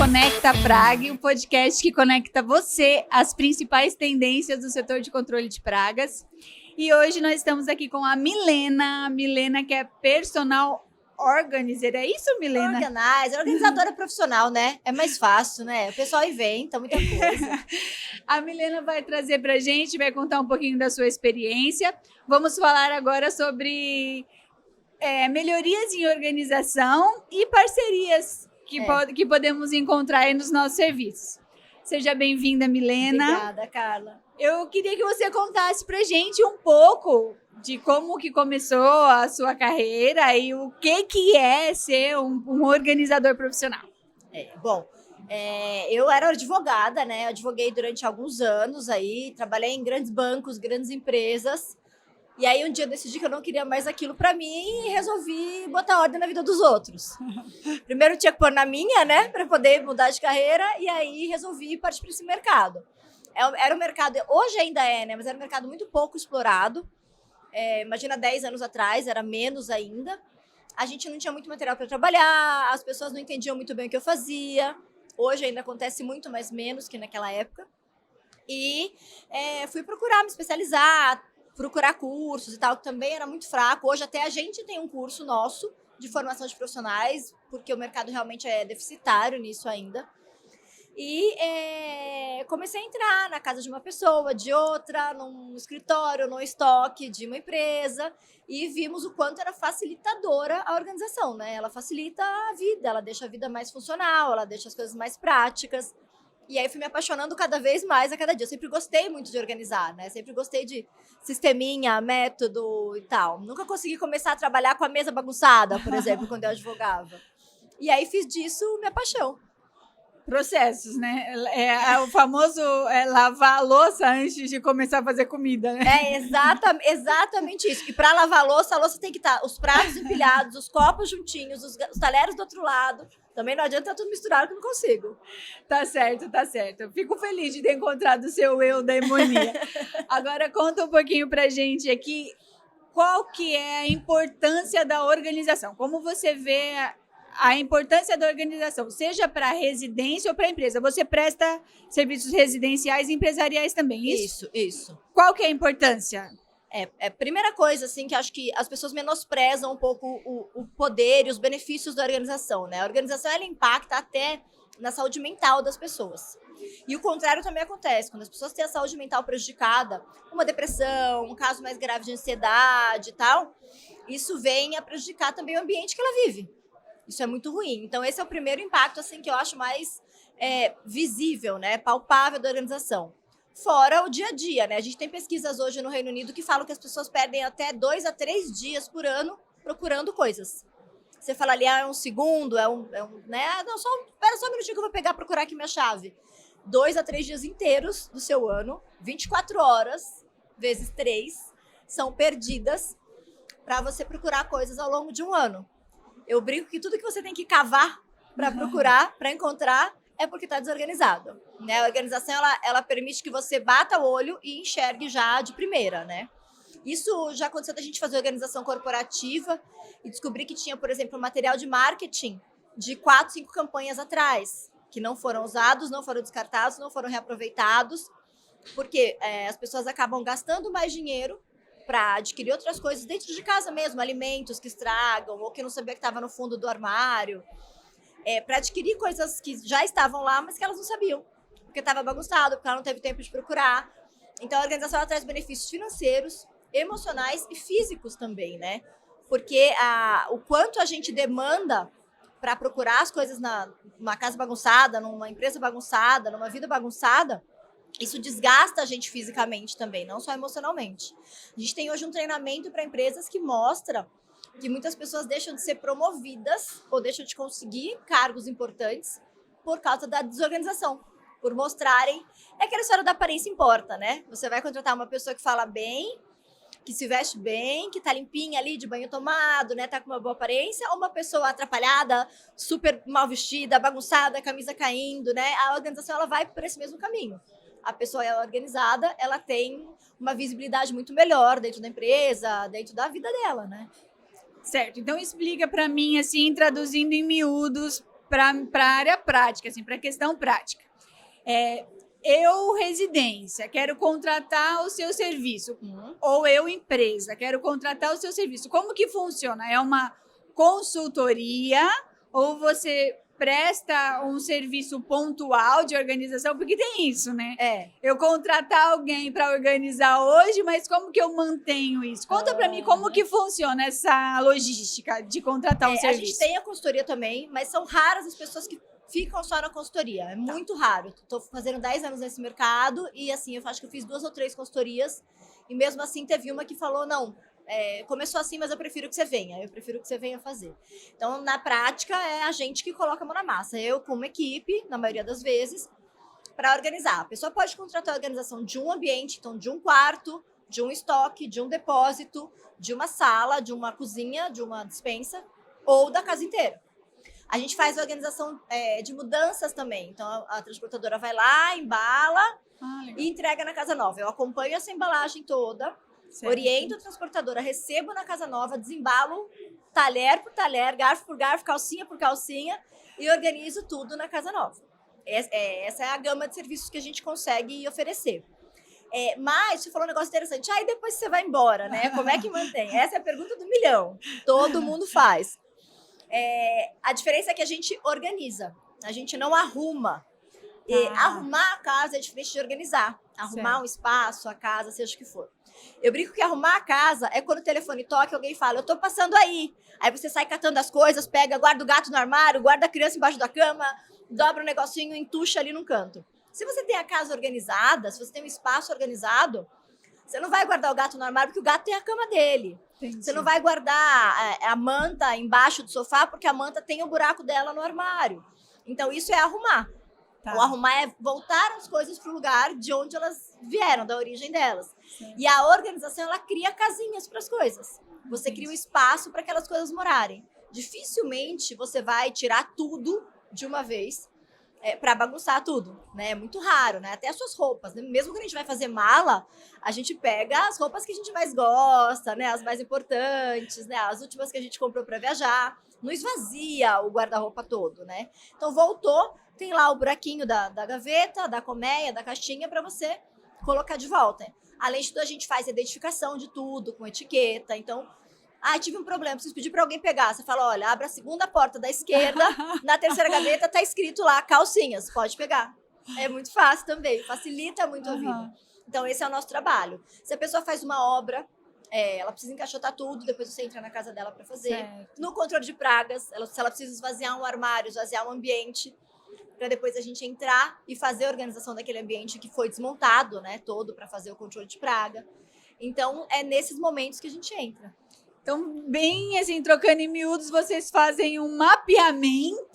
Conecta Praga, o podcast que conecta você às principais tendências do setor de controle de pragas. E hoje nós estamos aqui com a Milena que é personal organizer. É isso, Milena? Organizadora profissional, né? É mais fácil, né? O pessoal inventa muita coisa. A Milena vai trazer pra gente, vai contar um pouquinho da sua experiência. Vamos falar agora sobre melhorias em organização e parcerias que podemos encontrar aí nos nossos serviços. Seja bem-vinda, Milena. Obrigada, Carla. Eu queria que você contasse pra gente um pouco de como que começou a sua carreira e o que é ser um organizador profissional. Eu era advogada, né? Eu advoguei durante alguns anos aí, trabalhei em grandes bancos, grandes empresas. E aí um dia eu decidi que eu não queria mais aquilo para mim e resolvi botar ordem na vida dos outros. Primeiro tinha que pôr na minha, né, para poder mudar de carreira, e aí resolvi partir para esse mercado. Era um mercado, hoje ainda é, né, mas era um mercado muito pouco explorado. Imagina 10 anos atrás, era menos ainda. A gente não tinha muito material para trabalhar, as pessoas não entendiam muito bem o que eu fazia. Hoje ainda acontece muito, mas menos que naquela época. E fui procurar me especializar, procurar cursos e tal, que também era muito fraco. Hoje até a gente tem um curso nosso de formação de profissionais, porque o mercado realmente é deficitário nisso ainda. E comecei a entrar na casa de uma pessoa, de outra, num escritório, num estoque de uma empresa, e vimos o quanto era facilitadora a organização, né? Ela facilita a vida, ela deixa a vida mais funcional, ela deixa as coisas mais práticas. E aí fui me apaixonando cada vez mais a cada dia. Eu sempre gostei muito de organizar, né? Sempre gostei de sisteminha, método e tal. Nunca consegui começar a trabalhar com a mesa bagunçada, por exemplo, quando eu advogava. E aí fiz disso minha paixão. Processos, né? O famoso lavar a louça antes de começar a fazer comida, né? Exatamente isso. E para lavar a louça tem que estar os pratos empilhados, os copos juntinhos, os talheres do outro lado. Também não adianta tudo misturado que eu não consigo. Tá certo. Eu fico feliz de ter encontrado o seu eu da harmonia. Agora conta um pouquinho pra gente aqui qual que é a importância da organização. Como você vê a importância da organização, seja para residência ou para empresa. Você presta serviços residenciais e empresariais também, isso? Isso. Qual que é a importância? Primeira coisa, assim, que acho que as pessoas menosprezam um pouco o poder e os benefícios da organização, né? A organização, ela impacta até na saúde mental das pessoas. E o contrário também acontece. Quando as pessoas têm a saúde mental prejudicada, uma depressão, um caso mais grave de ansiedade e tal, isso vem a prejudicar também o ambiente que ela vive. Isso é muito ruim. Então, esse é o primeiro impacto, assim, que eu acho mais visível, né? Palpável da organização. Fora o dia a dia, né? A gente tem pesquisas hoje no Reino Unido que falam que as pessoas perdem até 2 a 3 dias por ano procurando coisas. Você fala ali, é um segundo, né? Não, espera só um minutinho que eu vou procurar aqui minha chave. 2 a 3 dias inteiros do seu ano, 24 horas, vezes 3, são perdidas para você procurar coisas ao longo de um ano. Eu brinco que tudo que você tem que cavar para procurar, para encontrar, é porque está desorganizado, né? A organização, ela permite que você bata o olho e enxergue já de primeira, né? Isso já aconteceu da gente fazer organização corporativa e descobrir que tinha, por exemplo, material de marketing de 4, 5 campanhas atrás, que não foram usados, não foram descartados, não foram reaproveitados, porque as pessoas acabam gastando mais dinheiro para adquirir outras coisas dentro de casa mesmo, alimentos que estragam ou que não sabia que estava no fundo do armário, para adquirir coisas que já estavam lá, mas que elas não sabiam, porque estava bagunçado, porque ela não teve tempo de procurar. Então, a organização ela traz benefícios financeiros, emocionais e físicos também, né? Porque o quanto a gente demanda para procurar as coisas numa casa bagunçada, numa empresa bagunçada, numa vida bagunçada, isso desgasta a gente fisicamente também, não só emocionalmente. A gente tem hoje um treinamento para empresas que mostra que muitas pessoas deixam de ser promovidas ou deixam de conseguir cargos importantes por causa da desorganização, por mostrarem... É aquela história da aparência importa, né? Você vai contratar uma pessoa que fala bem, que se veste bem, que tá limpinha ali, de banho tomado, né? Tá com uma boa aparência, ou uma pessoa atrapalhada, super mal vestida, bagunçada, camisa caindo, né? A organização, ela vai por esse mesmo caminho. A pessoa é organizada, ela tem uma visibilidade muito melhor dentro da empresa, dentro da vida dela, né? Certo, então explica para mim, assim, traduzindo em miúdos, para a área prática, assim, para a questão prática. Eu, residência, quero contratar o seu serviço, ou eu, empresa, quero contratar o seu serviço. Como que funciona? É uma consultoria ou você presta um serviço pontual de organização? Porque tem isso, né? Eu contratar alguém para organizar hoje, mas como que eu mantenho isso? Conta para mim como que funciona essa logística de contratar um serviço. A gente tem a consultoria também, mas são raras as pessoas que ficam só na consultoria. É muito raro. Estou fazendo 10 anos nesse mercado e, assim, eu acho que eu fiz 2 ou 3 consultorias e mesmo assim teve uma que falou, não, começou assim, mas eu prefiro que você venha. Eu prefiro que você venha fazer. Então, na prática, é a gente que coloca a mão na massa. Eu, como equipe, na maioria das vezes, para organizar. A pessoa pode contratar a organização de um ambiente, então de um quarto, de um estoque, de um depósito, de uma sala, de uma cozinha, de uma despensa ou da casa inteira. A gente faz a organização de mudanças também. Então, a transportadora vai lá, embala e entrega na casa nova. Eu acompanho essa embalagem toda, oriento a transportadora, recebo na casa nova, desembalo talher por talher, garfo por garfo, calcinha por calcinha e organizo tudo na casa nova. Essa é a gama de serviços que a gente consegue oferecer. Mas você falou um negócio interessante. Aí depois você vai embora, né? Como é que mantém? Essa é a pergunta do milhão. Todo mundo faz. A diferença é que a gente organiza, a gente não arruma. Arrumar a casa é diferente de organizar. Arrumar um espaço, a casa, seja o que for. Eu brinco que arrumar a casa é quando o telefone toca e alguém fala, eu tô passando aí. Aí você sai catando as coisas, pega, guarda o gato no armário, guarda a criança embaixo da cama, dobra um negocinho, entuxa ali num canto. Se você tem a casa organizada, se você tem um espaço organizado, você não vai guardar o gato no armário porque o gato tem a cama dele. Entendi. Você não vai guardar a manta embaixo do sofá porque a manta tem o buraco dela no armário. Então, isso é arrumar. O arrumar é voltar as coisas para o lugar de onde elas vieram, da origem delas. Sim. E a organização, ela cria casinhas para as coisas. Você cria um espaço para aquelas coisas morarem. Dificilmente você vai tirar tudo de uma vez para bagunçar tudo, né? É muito raro, né? Até as suas roupas, né? Mesmo que a gente vai fazer mala, a gente pega as roupas que a gente mais gosta, né? As mais importantes, né? As últimas que a gente comprou para viajar. Não esvazia o guarda-roupa todo, né? Então, voltou, tem lá o buraquinho da gaveta, da colmeia, da caixinha para você colocar de volta. Além de tudo, a gente faz a identificação de tudo, com etiqueta. Então, tive um problema, preciso pedir para alguém pegar. Você fala, olha, abre a segunda porta da esquerda, na terceira gaveta tá escrito lá, calcinhas, pode pegar. É muito fácil também, facilita muito a vida. Então, esse é o nosso trabalho. Se a pessoa faz uma obra, ela precisa encaixotar tudo, depois você entra na casa dela para fazer. Certo. No controle de pragas, se ela precisa esvaziar um armário, esvaziar um ambiente, para depois a gente entrar e fazer a organização daquele ambiente que foi desmontado, né, todo para fazer o controle de praga. Então, é nesses momentos que a gente entra. Então, bem assim, trocando em miúdos, vocês fazem um mapeamento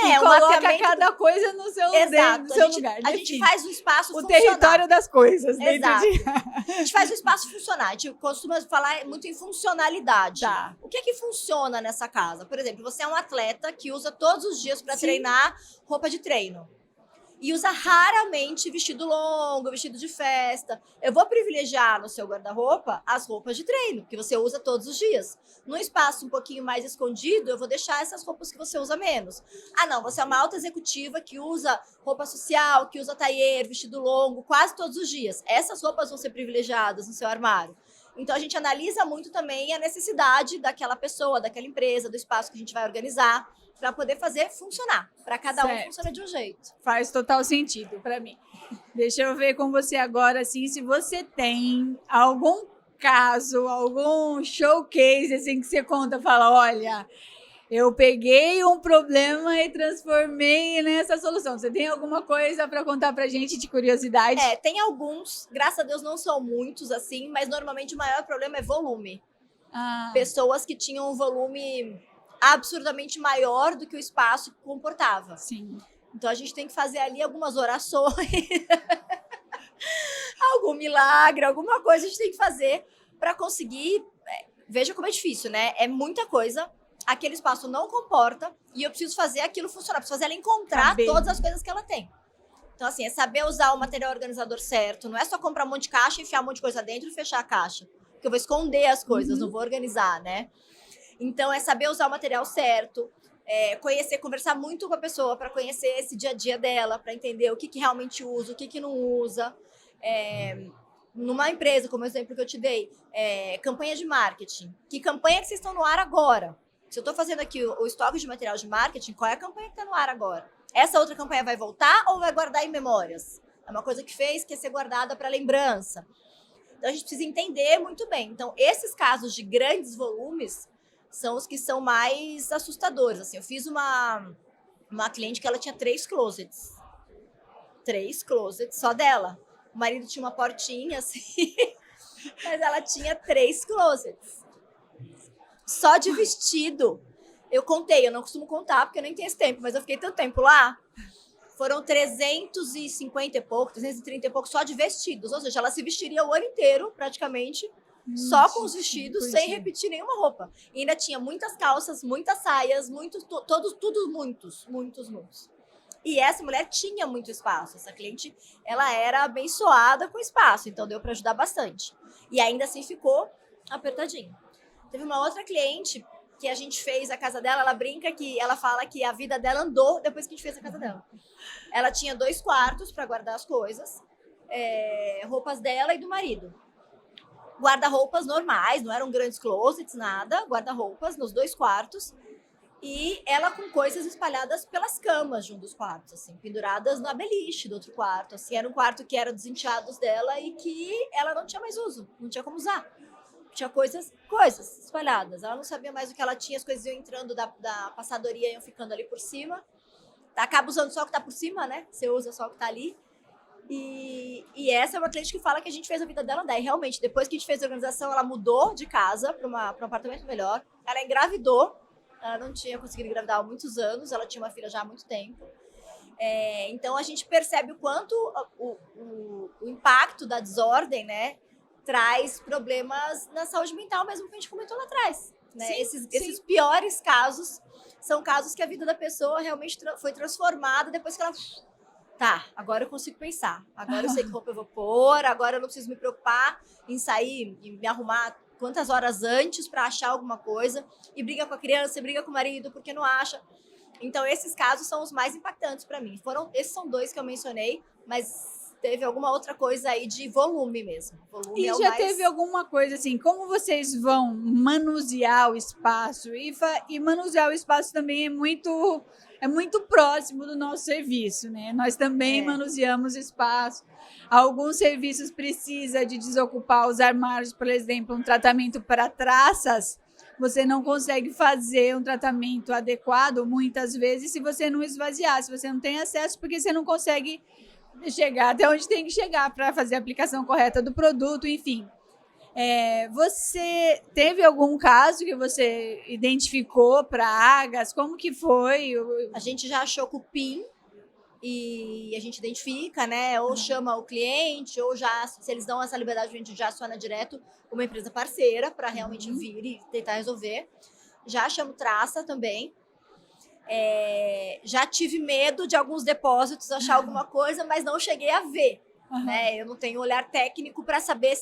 e coloca cada coisa no seu, no seu lugar. A gente faz o espaço funcionar. O território das coisas. Exato. A gente faz o espaço funcionar. A gente costuma falar muito em funcionalidade. Tá. O que é que funciona nessa casa? Por exemplo, você é um atleta que usa todos os dias para treinar roupa de treino. E usa raramente vestido longo, vestido de festa. Eu vou privilegiar no seu guarda-roupa as roupas de treino, que você usa todos os dias. Num espaço um pouquinho mais escondido, eu vou deixar essas roupas que você usa menos. Não, você é uma alta executiva que usa roupa social, que usa tailleur, vestido longo, quase todos os dias. Essas roupas vão ser privilegiadas no seu armário. Então, a gente analisa muito também a necessidade daquela pessoa, daquela empresa, do espaço que a gente vai organizar, para poder fazer funcionar. Para cada um funciona de um jeito. Faz total sentido para mim. Deixa eu ver com você agora, assim, se você tem algum caso, algum showcase, assim, que você conta, fala, olha, eu peguei um problema e transformei nessa solução. Você tem alguma coisa para contar pra gente de curiosidade? Tem alguns, graças a Deus não são muitos, assim, mas normalmente o maior problema é volume. Pessoas que tinham um volume absurdamente maior do que o espaço comportava. Sim. Então, a gente tem que fazer ali algumas orações, algum milagre, alguma coisa a gente tem que fazer para conseguir... Veja como é difícil, né? É muita coisa, aquele espaço não comporta e eu preciso fazer aquilo funcionar, preciso fazer ela encontrar todas as coisas que ela tem. Então, assim, é saber usar o material organizador certo, não é só comprar um monte de caixa, enfiar um monte de coisa dentro e fechar a caixa, porque eu vou esconder as coisas, não vou organizar, né? Então, é saber usar o material certo, conhecer, conversar muito com a pessoa para conhecer esse dia a dia dela, para entender o que realmente usa, o que não usa. Numa empresa, como o exemplo que eu te dei, campanha de marketing. Que campanha que vocês estão no ar agora? Se eu estou fazendo aqui o estoque de material de marketing, qual é a campanha que está no ar agora? Essa outra campanha vai voltar ou vai guardar em memórias? É uma coisa que fez, que é ser guardada para lembrança. Então, a gente precisa entender muito bem. Então, esses casos de grandes volumes são os que são mais assustadores. Assim, eu fiz uma cliente que ela tinha 3 closets. 3 closets só dela. O marido tinha uma portinha, assim, mas ela tinha 3 closets. Só de vestido. Eu contei, eu não costumo contar, porque eu nem tenho esse tempo, mas eu fiquei tanto tempo lá. Foram 350 e pouco, 330 e pouco só de vestidos. Ou seja, ela se vestiria o ano inteiro, praticamente, só com os vestidos, sem repetir nenhuma roupa. E ainda tinha muitas calças, muitas saias, muitos. E essa mulher tinha muito espaço. Essa cliente, ela era abençoada com espaço, então deu para ajudar bastante. E ainda assim ficou apertadinho. Teve uma outra cliente que a gente fez a casa dela, ela brinca que ela fala que a vida dela andou depois que a gente fez a casa dela. Ela tinha 2 quartos para guardar as coisas, roupas dela e do marido. Guarda-roupas normais, não eram grandes closets, nada, guarda-roupas nos 2 quartos. E ela com coisas espalhadas pelas camas de um dos quartos, assim, penduradas na beliche do outro quarto. Assim, era um quarto que era dos enteados dela e que ela não tinha mais uso, não tinha como usar. Tinha coisas espalhadas. Ela não sabia mais o que ela tinha, as coisas iam entrando da passadoria, iam ficando ali por cima. Acaba usando só o que tá por cima, né? Você usa só o que tá ali. E essa é uma cliente que fala que a gente fez a vida dela andar. E realmente, depois que a gente fez a organização, ela mudou de casa para um apartamento melhor. Ela engravidou. Ela não tinha conseguido engravidar há muitos anos. Ela tinha uma filha já há muito tempo. Então, a gente percebe o quanto o impacto da desordem, né, traz problemas na saúde mental, mesmo que a gente comentou lá atrás. Né? Sim, Esses piores casos são casos que a vida da pessoa realmente foi transformada depois que ela... Tá, agora eu consigo pensar. Agora eu sei que roupa eu vou pôr, agora eu não preciso me preocupar em sair e me arrumar quantas horas antes para achar alguma coisa. E briga com a criança, briga com o marido porque não acha. Então, esses casos são os mais impactantes para mim. Esses são 2 que eu mencionei, mas teve alguma outra coisa aí de volume mesmo. Volume e já teve alguma coisa assim, como vocês vão manusear o espaço? E manusear o espaço também é muito próximo do nosso serviço, né? Nós também manuseamos espaço. Alguns serviços precisam de desocupar os armários, por exemplo, um tratamento para traças. Você não consegue fazer um tratamento adequado, muitas vezes, se você não esvaziar, se você não tem acesso, porque você não consegue chegar até onde tem que chegar para fazer a aplicação correta do produto, enfim. Você teve algum caso que você identificou pragas? Como que foi? A gente já achou cupim e a gente identifica, né? Ou chama o cliente, ou já, se eles dão essa liberdade, a gente já aciona direto uma empresa parceira para realmente vir e tentar resolver. Já chamo traça também. Já tive medo de alguns depósitos achar alguma coisa, mas não cheguei a ver. Né? Eu não tenho olhar técnico para saber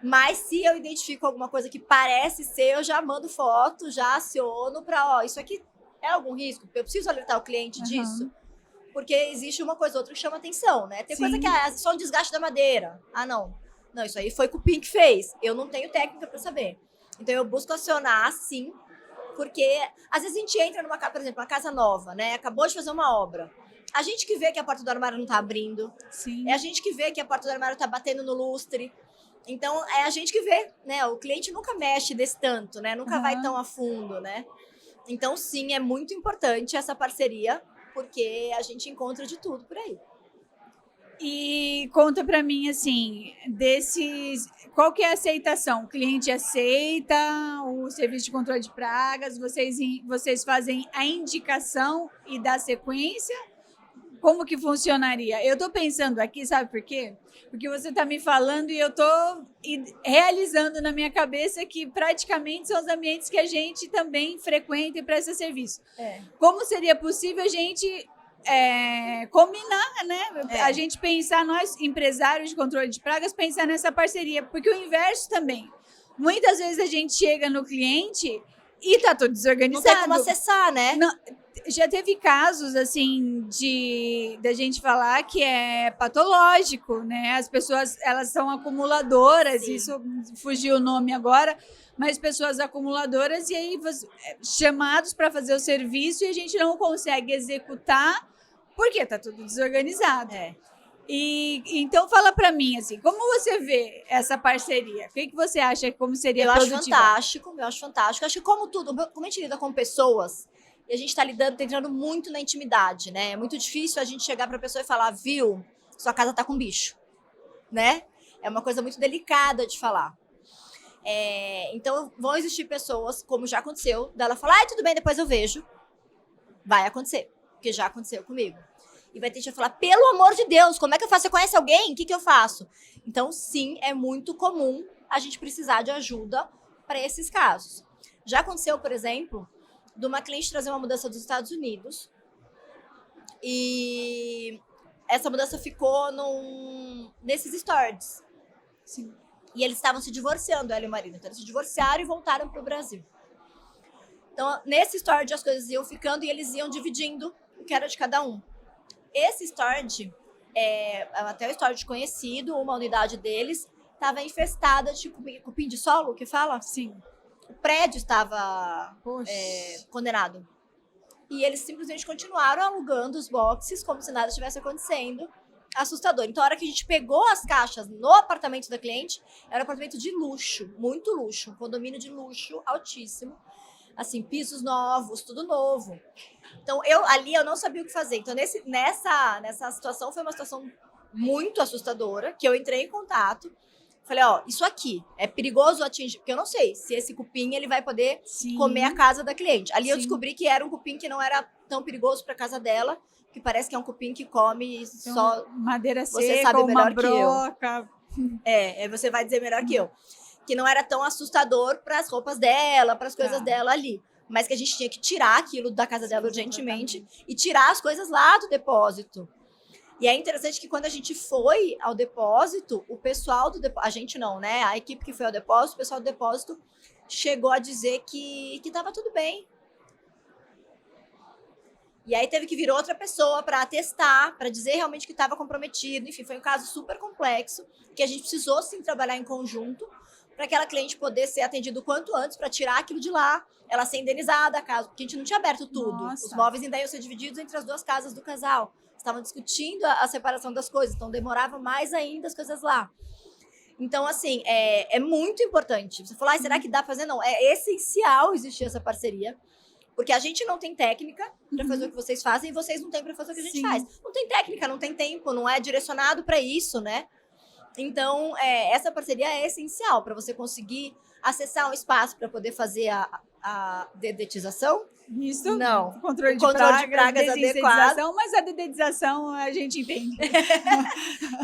mas se eu identifico alguma coisa que parece ser, eu já mando foto, já aciono para, isso aqui é algum risco? Eu preciso alertar o cliente disso? Porque existe uma coisa ou outra que chama atenção, né? Tem coisa que é só um desgaste da madeira. Não, isso aí foi cupim que fez. Eu não tenho técnica para saber. Então, eu busco acionar, sim, porque às vezes a gente entra numa casa, por exemplo, uma casa nova, né? Acabou de fazer uma obra. A gente que vê que a porta do armário não tá abrindo. Sim. É a gente que vê que a porta do armário tá batendo no lustre. Então, é a gente que vê, né? O cliente nunca mexe desse tanto, né? Nunca vai tão a fundo, né? Então, sim, é muito importante essa parceria, porque a gente encontra de tudo por aí. E conta para mim, assim, qual que é a aceitação? O cliente aceita o serviço de controle de pragas? Vocês fazem a indicação e dá sequência? Como que funcionaria? Eu estou pensando aqui, sabe por quê? Porque você está me falando e eu estou realizando na minha cabeça que praticamente são os ambientes que a gente também frequenta e presta serviço. Como seria possível a gente combinar, né? A gente pensar, nós empresários de controle de pragas, pensar nessa parceria, porque o inverso também. Muitas vezes a gente chega no cliente E tá tudo Não desorganizado. tem como acessar, né? Não, já teve casos, assim, da gente falar que é patológico, né? As pessoas, elas são acumuladoras, Sim. isso fugiu o nome agora, mas pessoas acumuladoras e aí chamados para fazer o serviço e a gente não consegue executar porque tá tudo desorganizado. É. E então fala para mim, assim, como você vê essa parceria? O que você acha, como seria Eu acho produtiva? fantástico, eu acho fantástico. Acho que como tudo, como a gente lida com pessoas, e a gente tá entrando muito na intimidade, né? É muito difícil a gente chegar pra pessoa e falar, viu, sua casa tá com bicho, né? É uma coisa muito delicada de falar. Então, vão existir pessoas, como já aconteceu, dela falar, tudo bem, depois eu vejo. Vai acontecer, porque já aconteceu comigo. E vai ter gente que vai falar, pelo amor de Deus, como é que eu faço? Você conhece alguém? O que eu faço? Então, sim, é muito comum a gente precisar de ajuda para esses casos. Já aconteceu, por exemplo, de uma cliente trazer uma mudança dos Estados Unidos e essa mudança ficou nesses storage. Sim. E eles estavam se divorciando, ela e o marido. Então, eles se divorciaram e voltaram para o Brasil. Então, nesse storage as coisas iam ficando e eles iam dividindo o que era de cada um. Esse storage, até o storage conhecido, uma unidade deles, estava infestada de cupim de solo, que fala? Sim. O prédio estava condenado. E eles simplesmente continuaram alugando os boxes como se nada estivesse acontecendo. Assustador. Então, a hora que a gente pegou as caixas no apartamento da cliente, era um apartamento de luxo, muito luxo, um condomínio de luxo altíssimo. Assim, pisos novos, tudo novo. Então, eu não sabia o que fazer. Então, nessa situação, foi uma situação muito assustadora, que eu entrei em contato. Falei, isso aqui é perigoso atingir, porque eu não sei se esse cupim ele vai poder comer a casa da cliente. Ali eu descobri que era um cupim que não era tão perigoso para a casa dela, que parece que é um cupim que come então, só madeira seca, você sabe melhor broca. Que eu. Você vai dizer melhor que eu. Que não era tão assustador para as roupas dela, para as coisas dela ali. Mas que a gente tinha que tirar aquilo da casa dela urgentemente e tirar as coisas lá do depósito. E é interessante que quando a gente foi ao depósito, o pessoal do depósito, a gente não, né? A equipe que foi ao depósito, o pessoal do depósito chegou a dizer que estava tudo bem. E aí teve que vir outra pessoa para atestar, para dizer realmente que estava comprometido. Enfim, foi um caso super complexo, que a gente precisou sim trabalhar em conjunto para aquela cliente poder ser atendida o quanto antes, para tirar aquilo de lá, ela ser indenizada, porque a gente não tinha aberto tudo. Nossa. Os móveis ainda iam ser divididos entre as duas casas do casal. Estavam discutindo a separação das coisas, então demorava mais ainda as coisas lá. Então, assim, é muito importante. Você falou, será que dá para fazer? Não, é essencial existir essa parceria, porque a gente não tem técnica para fazer o que vocês fazem e vocês não têm para fazer o que a gente faz. Não tem técnica, não tem tempo, não é direcionado para isso, né? Então, essa parceria é essencial para você conseguir acessar um espaço para poder fazer a dedetização. Isso? Não. Controle de pragas adequado. Mas a dedetização a gente entende.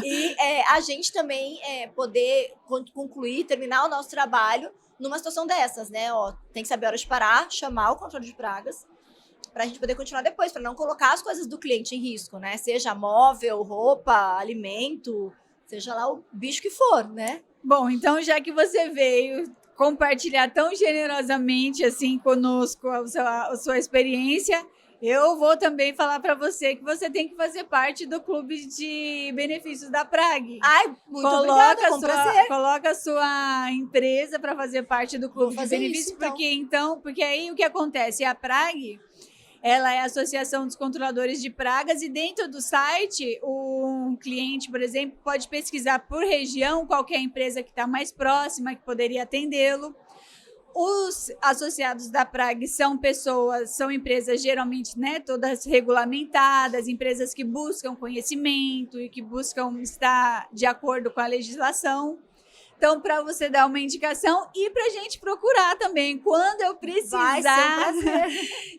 E a gente também poder concluir, terminar o nosso trabalho numa situação dessas, né? Tem que saber a hora de parar, chamar o controle de pragas, para a gente poder continuar depois, para não colocar as coisas do cliente em risco, né? Seja móvel, roupa, alimento, seja lá o bicho que for, né? Bom, então já que você veio compartilhar tão generosamente assim conosco a sua experiência, eu vou também falar para você que você tem que fazer parte do clube de benefícios da Prag. Ai, muito obrigada, com prazer. Coloca a sua empresa para fazer parte do clube de benefícios, isso, porque aí o que acontece? A Prag, ela é a Associação dos Controladores de Pragas e dentro do site, um cliente, por exemplo, pode pesquisar por região qual que é a empresa que está mais próxima, que poderia atendê-lo. Os associados da Prag são empresas geralmente, né, todas regulamentadas, empresas que buscam conhecimento e que buscam estar de acordo com a legislação. Então, para você dar uma indicação e para a gente procurar também, quando eu precisar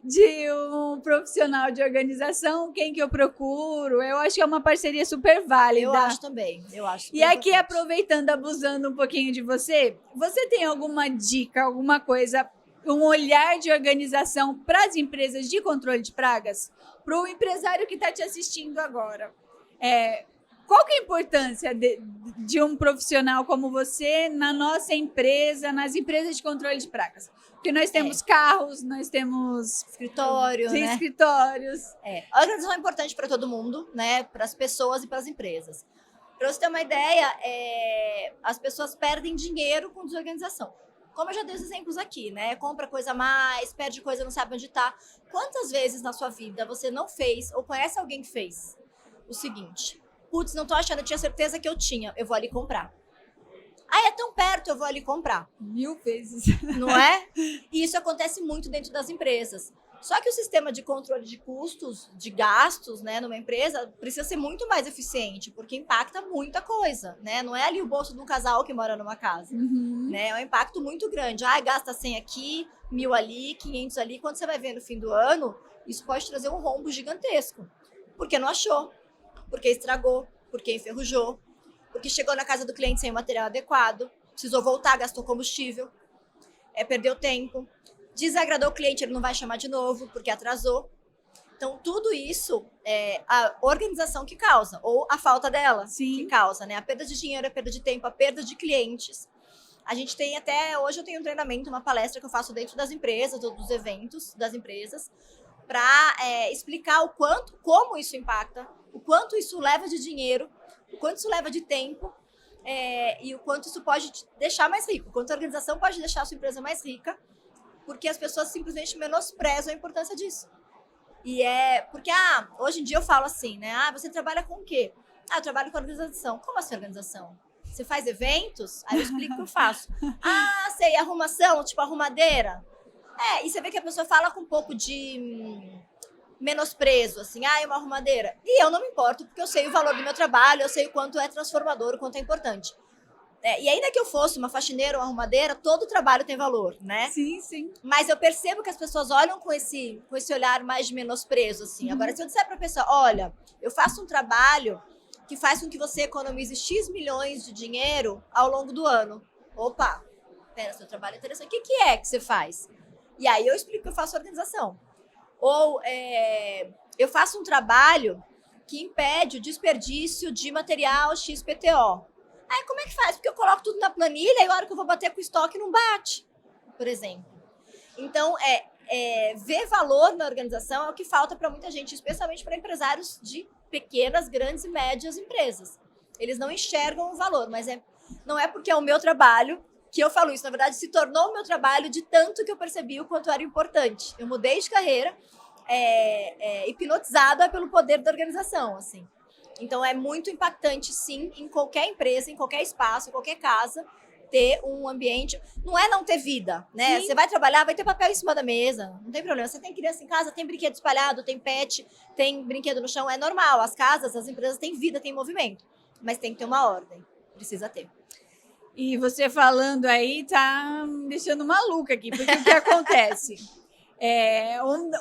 de um profissional de organização, quem que eu procuro? Eu acho que é uma parceria super válida. Eu acho também. E aqui, aproveitando, abusando um pouquinho de você tem alguma dica, alguma coisa, um olhar de organização para as empresas de controle de pragas? Para o empresário que está te assistindo agora. qual que é a importância de um profissional como você na nossa empresa, nas empresas de controle de pragas? Porque nós temos carros, nós temos escritório, né? escritórios. A organização é importante para todo mundo, né? Para as pessoas e para as empresas. Para você ter uma ideia, as pessoas perdem dinheiro com desorganização. Como eu já dei os exemplos aqui, né? Compra coisa a mais, perde coisa, não sabe onde está. Quantas vezes na sua vida você não fez ou conhece alguém que fez o seguinte: putz, não tô achando, eu tinha certeza que eu tinha, eu vou ali comprar. É tão perto, eu vou ali comprar. 1000 vezes. Não é? E isso acontece muito dentro das empresas. Só que o sistema de controle de custos, de gastos, né, numa empresa, precisa ser muito mais eficiente, porque impacta muita coisa, né? Não é ali o bolso de um casal que mora numa casa, né? É um impacto muito grande. Gasta 100 aqui, 1000 ali, 500 ali. Quando você vai ver no fim do ano, isso pode trazer um rombo gigantesco. Porque não achou, porque estragou, porque enferrujou, porque chegou na casa do cliente sem o material adequado, precisou voltar, gastou combustível, perdeu tempo. Desagradou o cliente, ele não vai chamar de novo, porque atrasou. Então, tudo isso é a organização que causa, ou a falta dela que causa, né? A perda de dinheiro, a perda de tempo, a perda de clientes. A gente tem hoje eu tenho um treinamento, uma palestra que eu faço dentro das empresas, ou dos eventos das empresas, para explicar como isso impacta, o quanto isso leva de dinheiro, o quanto isso leva de tempo, e o quanto isso pode te deixar mais rico, o quanto a organização pode deixar a sua empresa mais rica, porque as pessoas simplesmente menosprezam a importância disso. E porque, hoje em dia eu falo assim, né? Você trabalha com o quê? Eu trabalho com organização. Como assim organização? Você faz eventos? Aí eu explico o que eu faço. Sei, arrumação, tipo arrumadeira. E você vê que a pessoa fala com um pouco de menosprezo, assim, é uma arrumadeira. E eu não me importo, porque eu sei o valor do meu trabalho, eu sei o quanto é transformador, o quanto é importante. E ainda que eu fosse uma faxineira ou uma arrumadeira, todo trabalho tem valor, né? Sim, sim. Mas eu percebo que as pessoas olham com esse olhar mais de menosprezo, assim. Agora, se eu disser pra pessoa, olha, eu faço um trabalho que faz com que você economize X milhões de dinheiro ao longo do ano. Opa, pera, seu trabalho é interessante. O que é que você faz? E aí eu explico que eu faço organização. Ou eu faço um trabalho que impede o desperdício de material XPTO. Como é que faz? Porque eu coloco tudo na planilha e a hora que eu vou bater com o estoque não bate, por exemplo. Então, ver valor na organização é o que falta para muita gente, especialmente para empresários de pequenas, grandes e médias empresas. Eles não enxergam o valor, mas não é porque é o meu trabalho que eu falo isso. Na verdade, se tornou o meu trabalho de tanto que eu percebi o quanto era importante. Eu mudei de carreira, hipnotizada pelo poder da organização, assim. Então, é muito impactante, sim, em qualquer empresa, em qualquer espaço, em qualquer casa, ter um ambiente. Não é não ter vida, né? Sim. Você vai trabalhar, vai ter papel em cima da mesa, não tem problema. Você tem criança em casa, tem brinquedo espalhado, tem pet, tem brinquedo no chão, é normal. As casas, as empresas têm vida, têm movimento. Mas tem que ter uma ordem, precisa ter. E você falando aí tá me deixando maluca aqui, porque o que acontece?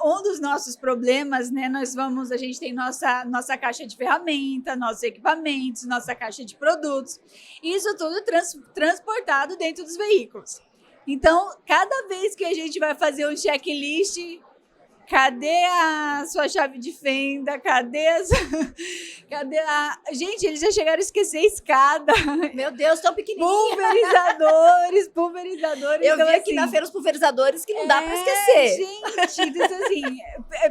Um dos nossos problemas, né? A gente tem nossa caixa de ferramenta, nossos equipamentos, nossa caixa de produtos, isso tudo transportado dentro dos veículos. Então, cada vez que a gente vai fazer um checklist, cadê a sua chave de fenda? Gente, eles já chegaram a esquecer a escada. Meu Deus, tão pequenininha. Pulverizadores. Eu vi aqui na feira os pulverizadores que não dá para esquecer. Gente, então, assim,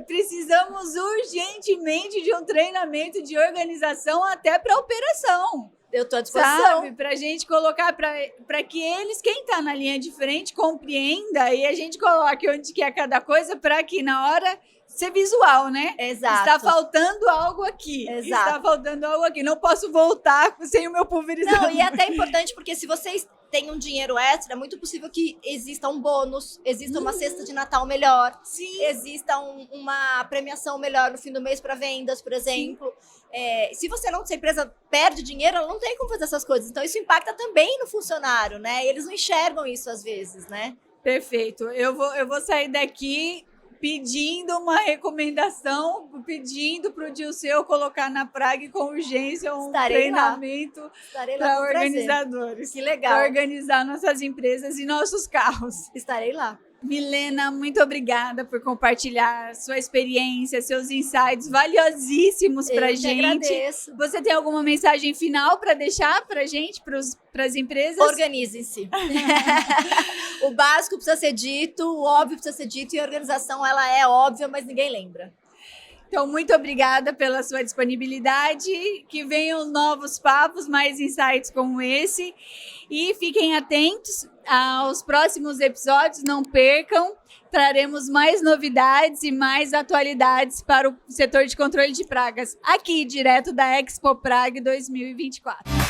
precisamos urgentemente de um treinamento de organização até para operação. Eu estou à disposição. Para a gente colocar, para que eles, quem está na linha de frente, compreenda e a gente coloque onde que é cada coisa para que na hora ser visual, né? Exato. Está faltando algo aqui. Exato. Está faltando algo aqui. Não posso voltar sem o meu pulverizador. Não, e é até importante porque se vocês têm um dinheiro extra, é muito possível que exista um bônus, exista uma cesta de Natal melhor, sim, exista uma premiação melhor no fim do mês para vendas, por exemplo. Se a empresa perde dinheiro, ela não tem como fazer essas coisas. Então, isso impacta também no funcionário, né? Eles não enxergam isso às vezes, né? Perfeito. Eu vou sair daqui pedindo uma recomendação, pedindo para o Dilceu colocar na Prague com urgência treinamento para organizadores. Que legal. Para organizar nossas empresas e nossos carros. Estarei lá. Milena, muito obrigada por compartilhar sua experiência, seus insights valiosíssimos para a gente. Agradeço. Você tem alguma mensagem final para deixar para a gente, para as empresas? Organizem-se. O básico precisa ser dito, o óbvio precisa ser dito, e a organização ela é óbvia, mas ninguém lembra. Então, muito obrigada pela sua disponibilidade, que venham novos papos, mais insights como esse, e fiquem atentos aos próximos episódios, não percam, traremos mais novidades e mais atualidades para o setor de controle de pragas, aqui direto da Expo Prague 2024.